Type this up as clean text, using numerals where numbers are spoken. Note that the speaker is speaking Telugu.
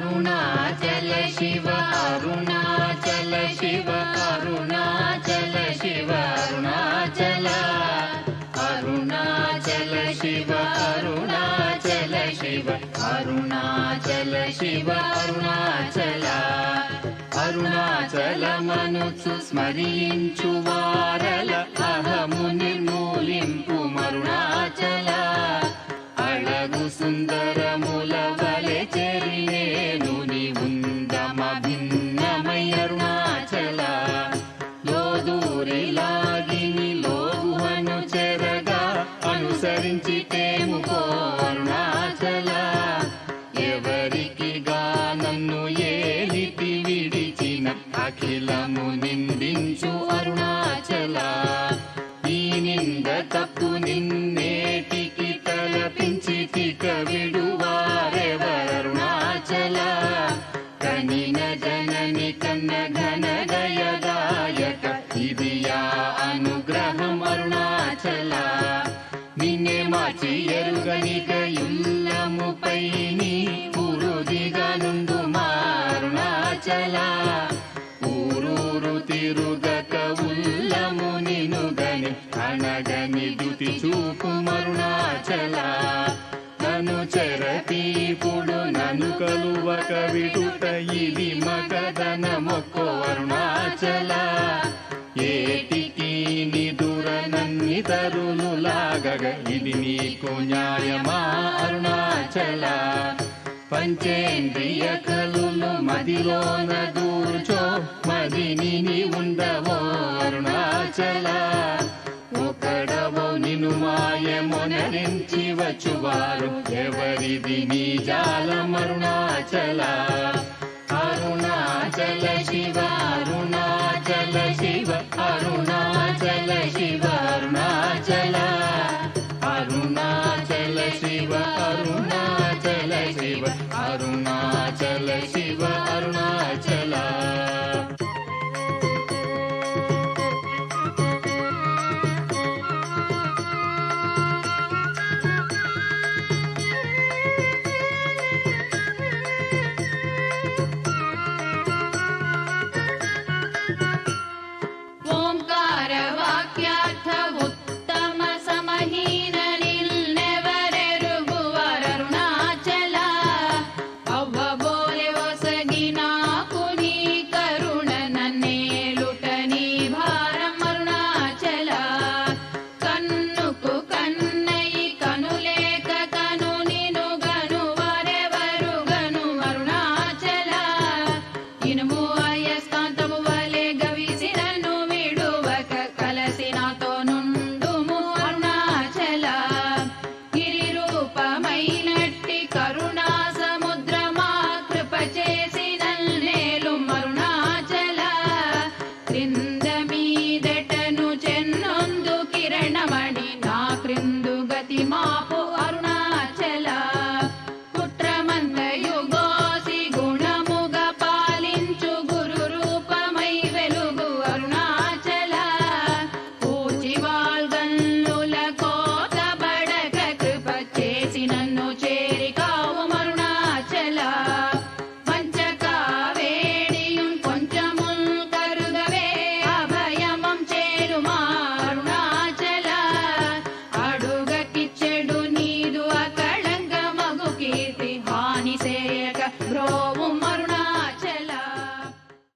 అరుణాచల శివ అరుణాచల శివ అరుణాచల శివ అరుణాచల అరుణాచల శివ అరుణాచల శివ అరుణాచల శివ అరుణాచల అరుణాచలమనుచు స్మరించు వారల అహము నిర్మూలింపు మరుణాచల అళగు సుందరముల వలె చెరినేను నివుందమ భిన్నమై అరుణాచల లోదూరి లాగిని లోగుహను చెరగా అనుసరించి తేముకో అరుణాచల ఎవరికి నన్ను ఏలితి విడిచిన అఖిలము నిందించు అరుణాచల ఈ నింద తప్పు నిన్నేటికి తలపించి తిక విడువారెవరుణాచల కనిన జనని కన్న ఘన గయదాయక ఇది యా అనుగ్రహం అరుణాచల నిన్నే మార్చి ఎరుగనిక ఇల్లముపై నీ పురుదిగా నుండు అరుణాచల ఊరూరు తిరుగక ఉల్లము నినుగని అనగని దుతి చూపు అరుణాచల నన్ను చెరపీపుడు నన్ను కలువక విడుట ఇది మగదన మొక్కో అరుణాచల ఏటికి నిదుర నన్ని తరులు లాగగ ఇది నీకు న్యాయమా అరుణాచల పంచేంద్రియ కలులు మదిలోన దూర్చో మదిని ఉండవో అరుణాచల ఒకడవో నిను మాయమొనరించి వచ్చువారు ఎవరిది నీ జాలం అరుణాచల అరుణాచల శివ అరుణాచల శివ అరుణాచల శివ అరుణాచల అరుణాచల శివ అరుణాచల శివ అరుణాచల శివ అరుణాచల